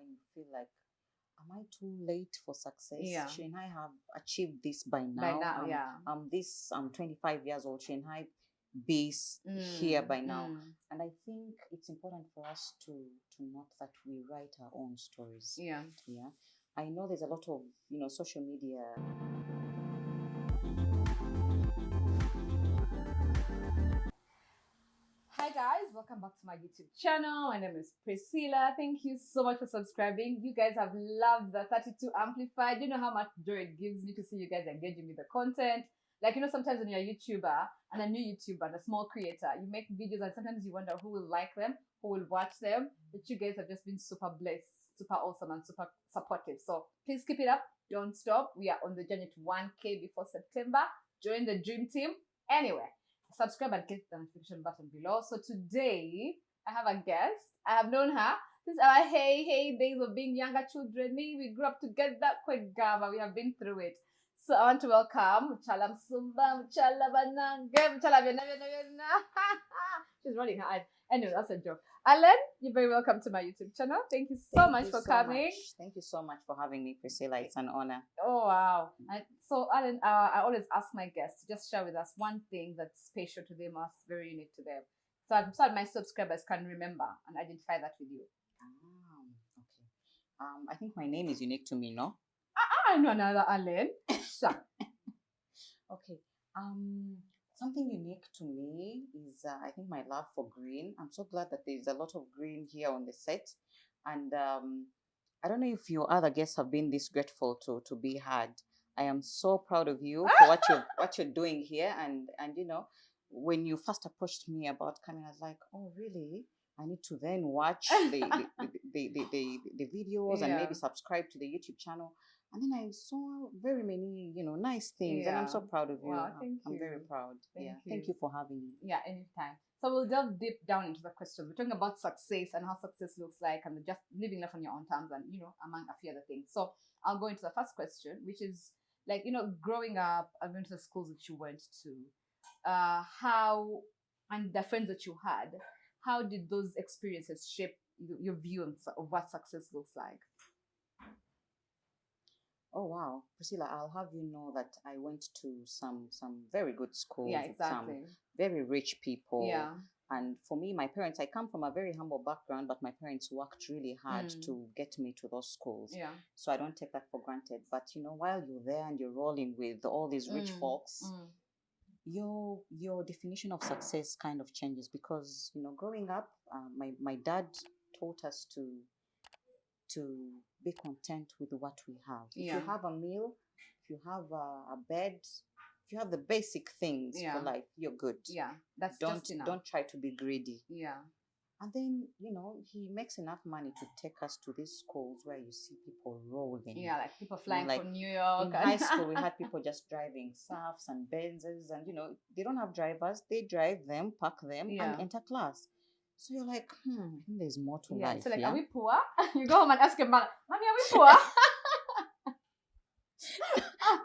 when you feel like, am I too late for success? Yeah. Shouldn't I have achieved this by By now? now, yeah. I'm 25 years old. Shouldn't I be here by now? And I think it's important for us to note that we write our own stories. Yeah. Yeah. I know there's a lot of, social media. Hi guys, welcome back to my YouTube channel. My name is Priscilla. Thank you so much for subscribing. You guys have loved the 32 Amplified. You know how much joy it gives me to see you guys engaging with the content. Like, sometimes when you're a YouTuber and a new YouTuber and a small creator, you make videos and sometimes you wonder who will like them, who will watch them. But you guys have just been super blessed, super awesome, and super supportive. So please keep it up. Don't stop. We are on the journey to 1K before September. Join the dream team. Anyway, subscribe and click the notification button below. So today I have a guest. I have known her since our hey days of being younger children. We grew up together quite gava. We have been through it. So I want to welcome Chalam Sumba, Chalabananga, She's rolling her eyes. Anyway, that's a joke. Alan, you're very welcome to my YouTube channel. Thank you so much for coming. Thank you so much for having me, Priscilla. It's an honor. Oh, wow. And so, Alan, I always ask my guests to just share with us one thing that's special to them or very unique to them. So my subscribers can remember and identify that with you. Okay. I think my name is unique to me, no? I know another Alan. Sure. Okay. Something unique to me is I think my love for green. I'm so glad that there's a lot of green here on the set, and I don't know if your other guests have been this grateful to be had. I am so proud of you for what you're doing here, and when you first approached me about coming, I was like, oh really? I need to then watch the videos and maybe subscribe to the YouTube channel. And then I saw very many, nice things, and I'm so proud of you. Wow, thank you. I'm very proud. Thank you for having me. Yeah, anytime. So we'll delve deep down into the questions. We're talking about success and how success looks like, and just living life on your own terms, and among a few other things. So I'll go into the first question, which is like growing up, I went to the schools that you went to, how and the friends that you had, how did those experiences shape your view of what success looks like? Oh wow, Priscilla, I'll have you know that I went to some very good schools. Yeah, exactly. With some very rich people. Yeah. And for me, my parents, I come from a very humble background, but my parents worked really hard to get me to those schools. Yeah. So I don't take that for granted. But while you're there and you're rolling with all these rich folks, your definition of success kind of changes because growing up, my dad taught us to be content with what we have. If you have a meal, if you have a bed, if you have the basic things for life, you're good. Yeah, that's just enough. Don't try to be greedy. Yeah. And then, he makes enough money to take us to these schools where you see people rolling. Yeah, like people flying from New York. In high school, we had people just driving Surfs and Benzes, and, they don't have drivers. They drive them, park them, and enter class. So you're like, there's more to life. So like, are we poor? You go home and ask your mother, Mommy, are we poor?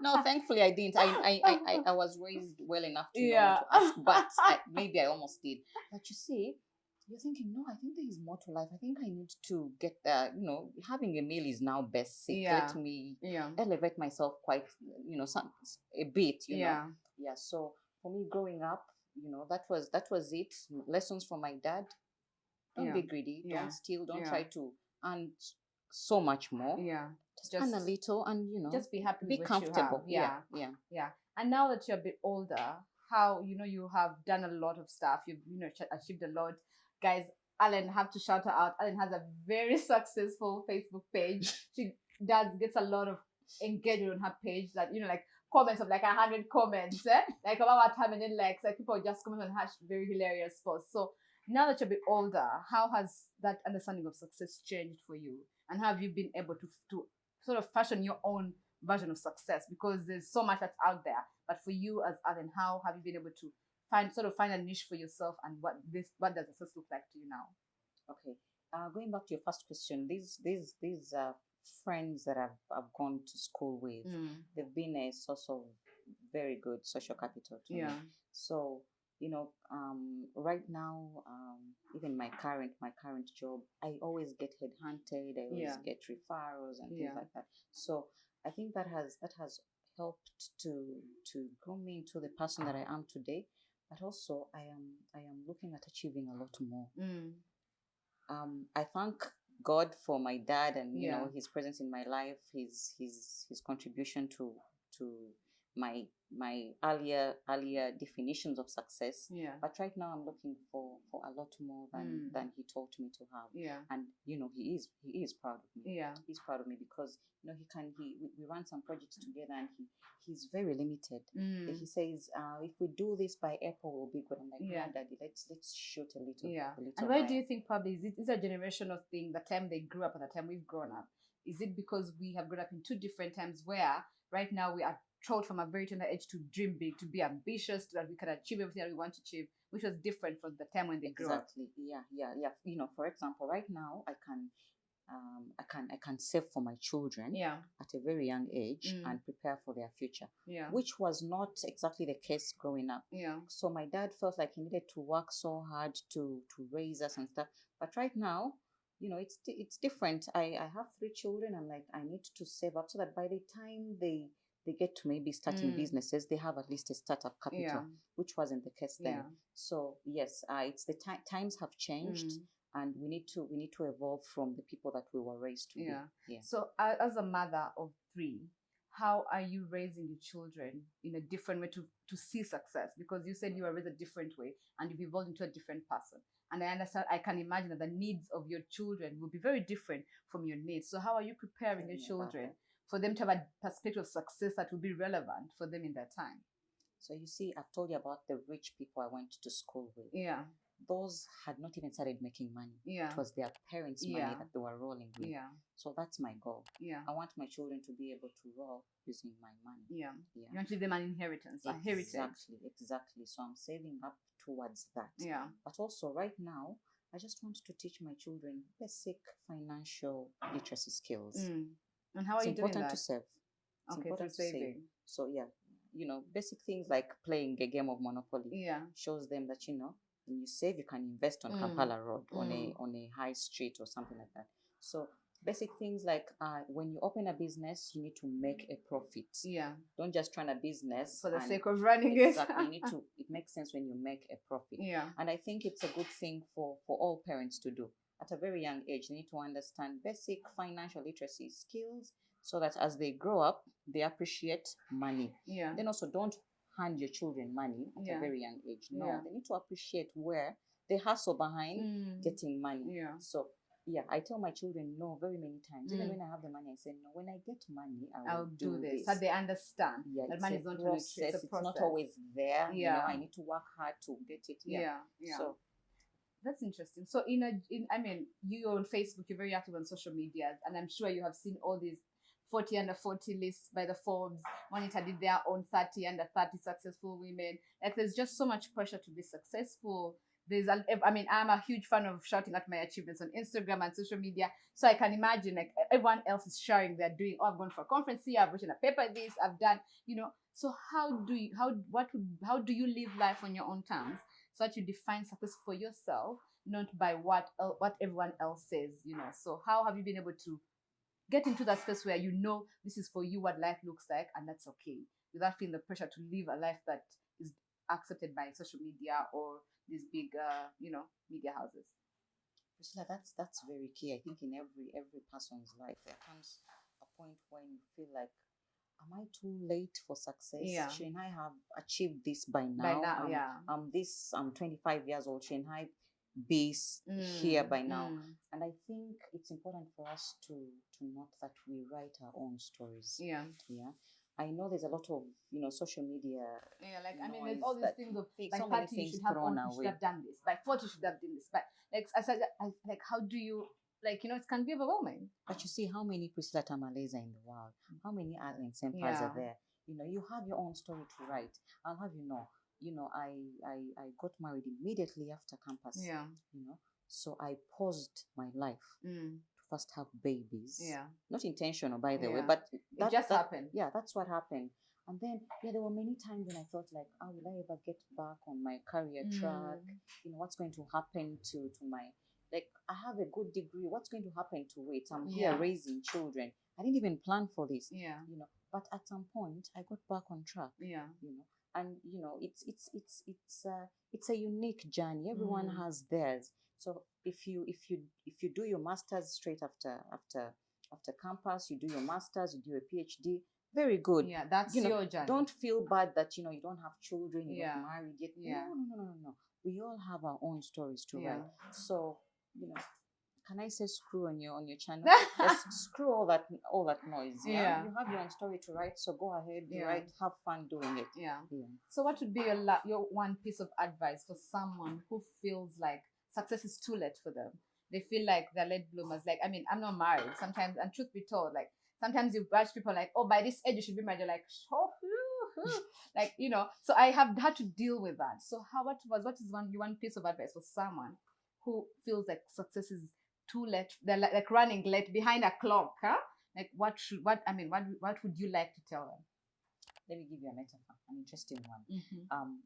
No, thankfully I didn't. I was raised well enough to know to ask, but maybe I almost did. But you see, you're thinking, no, I think there is more to life. I think I need to get having a meal is now basic. Let me elevate myself quite, a bit, know. Yeah. So for me growing up, that was it. Lessons from my dad. Don't be greedy. Don't steal. Don't try to earn so much more. Yeah. Just earn a little and, just be happy be with comfortable. What you have. Yeah. And now that you're a bit older, how, you have done a lot of stuff. You've, achieved a lot. Guys, Alan, have to shout her out. Alan has a very successful Facebook page. She gets a lot of engagement on her page that, like comments of like 100 comments, like about how many likes, like people just comment on her very hilarious posts. So now that you're a bit older, how has that understanding of success changed for you? And have you been able to sort of fashion your own version of success? Because there's so much that's out there. But for you as Alan, how have you been able to find a niche for yourself, and what does success look like to you now? Okay. Going back to your first question, these friends that I've gone to school with, they've been a source of very good social capital to me. So right now, even my current job, I always get headhunted. I always Yeah. get referrals and things Yeah. like that. So I think that has helped to groom me into the person that I am today. But also, I am looking at achieving a lot more. Mm. I thank God for my dad and Yeah. his presence in my life, his contribution to my earlier definitions of success. Yeah. But right now I'm looking for a lot more than he taught me to have. Yeah. And he is proud of me. Yeah. He's proud of me because we run some projects together, and he's very limited. He says, if we do this by April, we'll be good. I'm like, Yeah. no, Daddy, let's shoot a little, Yeah. a little And why do higher. you think probably is a generational thing, the time they grew up and the time we've grown up? Is it because we have grown up in two different times where right now we are taught from a very tender age to dream big, to be ambitious, so that we can achieve everything that we want to achieve, which was different from the time when they grew up? Exactly. Yeah. For example, right now I can save for my children Yeah. at a very young age Mm. and prepare for their future, Yeah. which was not exactly the case growing up. Yeah. So my dad felt like he needed to work so hard to raise us and stuff. But right now, it's different. I have three children. I'm like, I need to save up so that by the time they get to maybe starting Mm. businesses, they have at least a startup capital, Yeah. which wasn't the case then. Yeah. So yes, it's the times have changed, Mm. and we need to evolve from the people that we were raised to Yeah. be. Yeah. So, as a mother of three, how are you raising your children in a different way to see success? Because you said you were raised a different way and you've evolved into a different person. And I understand, I can imagine that the needs of your children will be very different from your needs. So, how are you preparing your Tell me about children that. for them to have a perspective of success that will be relevant for them in their time? So you see, I've told you about the rich people I went to school with. Yeah. Those had not even started making money. Yeah. It was their parents' money Yeah. that they were rolling with. Yeah. So that's my goal. Yeah. I want my children to be able to roll using my money. Yeah. Yeah. You want to leave them an inheritance, a heritage. Exactly. So I'm saving up towards that. Yeah. But also right now, I just want to teach my children basic financial literacy skills. Mm. And how are It's you doing important that? to save. It's Okay, important through to save. saving. So yeah, basic things like playing a game of Monopoly Yeah. shows them that when you save, you can invest on Kampala Road, on a high street or something like that. So basic things like when you open a business, you need to make a profit. Yeah. Don't just run a business For the and- sake of running exactly. it. You need to. It makes sense when you make a profit. Yeah. And I think it's a good thing for all parents to do. At a very young age, they need to understand basic financial literacy skills so that as they grow up, they appreciate money. Yeah. Then also don't hand your children money at Yeah. a very young age. No, Yeah. they need to appreciate where they hustle behind getting money. Yeah. So yeah, I tell my children no very many times. Even Mm. when I have the money, I say no. When I get money, I'll do this. So they understand Yeah, that it's money a is not process. It's a It's process. not always there. Yeah. I need to work hard to get it. Yeah. Yeah. So That's interesting. So I mean, you're on Facebook, you're very active on social media, and I'm sure you have seen all these 40 under 40 lists by the Forbes. Monitor did their own 30 under 30 successful women. Like there's just so much pressure to be successful. I'm a huge fan of shouting at my achievements on Instagram and social media. So I can imagine like everyone else is sharing, they're doing, oh, I've gone for a conference here, I've written a paper this, I've done, So how do you live life on your own terms so that you define success for yourself, not by what everyone else says, So how have you been able to get into that space where this is for you what life looks like, and that's okay, without feeling the pressure to live a life that is accepted by social media or these big media houses? Priscilla, that's very key. I think in every person's life there comes a point when you feel like, am I too late for success? Yeah. Shouldn't I have achieved this by now? By now, yeah. I'm 25 years old. Shouldn't I be here by now? And I think it's important for us to note that we write our own stories. Yeah. Yeah. I know there's a lot of social media. Yeah, like I mean, noise there's all these that things of think by so many 30 you things should have thrown you should away. have done this. By 40 you should have done this. But like I said, like how do you it can be overwhelming. But you see how many Priscilla Tamales are in the world. How many Arlen Sempas are there? You have your own story to write. I'll have you know. I got married immediately after campus. Yeah. So I paused my life to first have babies. Yeah. Not intentional, by the way, Yeah. but It just happened. Yeah, that's what happened. And then, yeah, there were many times when I thought like, oh, will I ever get back on my career track? What's going to happen to my, like, I have a good degree. What's going to happen to it? I'm here raising children. I didn't even plan for this. But at some point, I got back on track. And it's a unique journey. Everyone has theirs. So if you do your masters straight after campus, you do your masters, you do a PhD, very good. Yeah, that's your journey. Don't feel bad that you don't have children, you're not married yet. No. We all have our own stories to write. So can I say screw on your channel? Just screw all that noise. You have your own story to write, so go ahead, write, have fun doing it. So what would be your one piece of advice for someone who feels like success is too late for them? They feel like they're late bloomers. Like, I mean, I'm not married sometimes, and truth be told, like sometimes you watch people like, oh, by this age you should be married. You're like, oh, like, so I have had to deal with that. So what is one piece of advice for someone who feels like success is too late? They're like running late behind a clock, huh? Like what would you like to tell them? Let me give you a metaphor, an interesting one.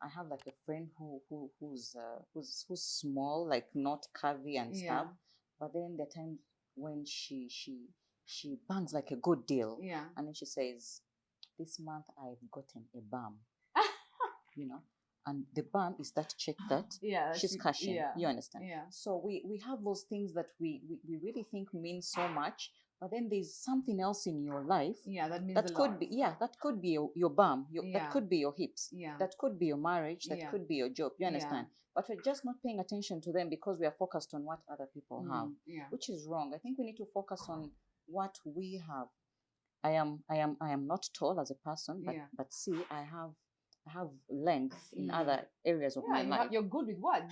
I have like a friend who's small, like not curvy and stuff, but then there are times when she bangs like a good deal, and then she says, this month I've gotten a bum. And the bum is that check that she's cashing. You understand? So we have those things that we really think mean so much, but then there's something else in your life that means that could be that could be your bum, that could be your hips, that could be your marriage, that could be your job. You understand? But we're just not paying attention to them because we are focused on what other people have, which is wrong. I think we need to focus on what we have. I am not tall as a person, but see, I have length in other areas of my life. You're good with words.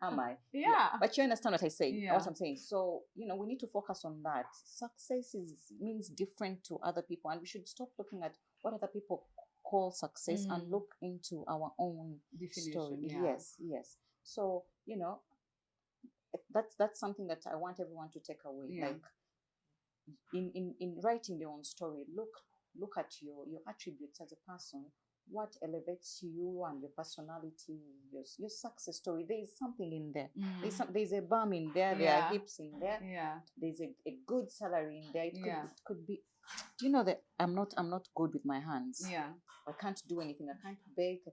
Am I? Yeah. But you understand what I say, what I'm saying. So, we need to focus on that. Success means different to other people, and we should stop looking at what other people call success and look into our own story. Yes. So, that's something that I want everyone to take away. Like in writing your own story, look at your attributes as a person. What elevates you and your personality, your success story. There is something in there. There's a bum in there. There are hips in there. There's a good salary in there. It could be. Do you know that I'm not good with my hands? I can't do anything. I can't bake.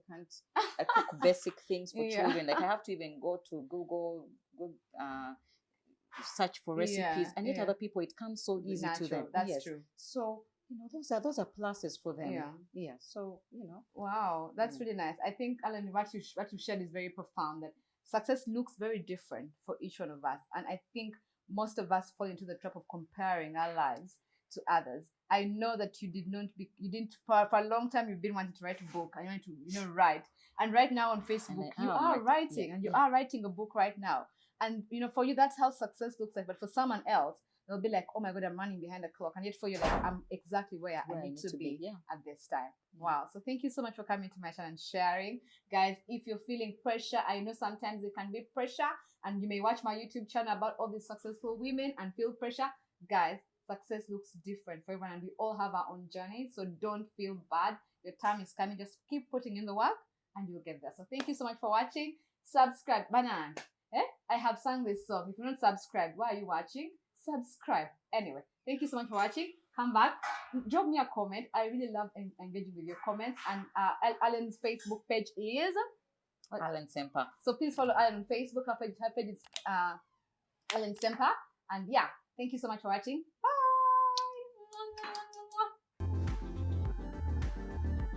I cook basic things for children. Like I have to even go to Google, search for recipes, and yet other people it comes so easy to them. That's true. So those are pluses for them. So wow, that's really nice. I think, Alan, what you shared is very profound, that success looks very different for each one of us, and I think most of us fall into the trap of comparing our lives to others. I know that you didn't for a long time you've been wanting to write a book, and you want to write, and right now on Facebook you are writing, and you are writing a book right now, and for you that's how success looks like. But for someone else, they'll be like, oh my God, I'm running behind the clock. And yet for you, like, I'm exactly where I need to be at this time. Wow. So thank you so much for coming to my channel and sharing. Guys, if you're feeling pressure, I know sometimes it can be pressure, and you may watch my YouTube channel about all these successful women and feel pressure. Guys, success looks different for everyone, and we all have our own journey. So don't feel bad. Your time is coming. Just keep putting in the work and you'll get there. So thank you so much for watching. Subscribe. Banan. I have sung this song. If you're not subscribed, why are you watching? Subscribe. Anyway, thank you so much for watching. Come back, drop me a comment. I really love engaging with your comments. And Alan's Facebook page is Alan Semper. So please follow Alan on Facebook. Her page is Alan Semper. And yeah, thank you so much for watching.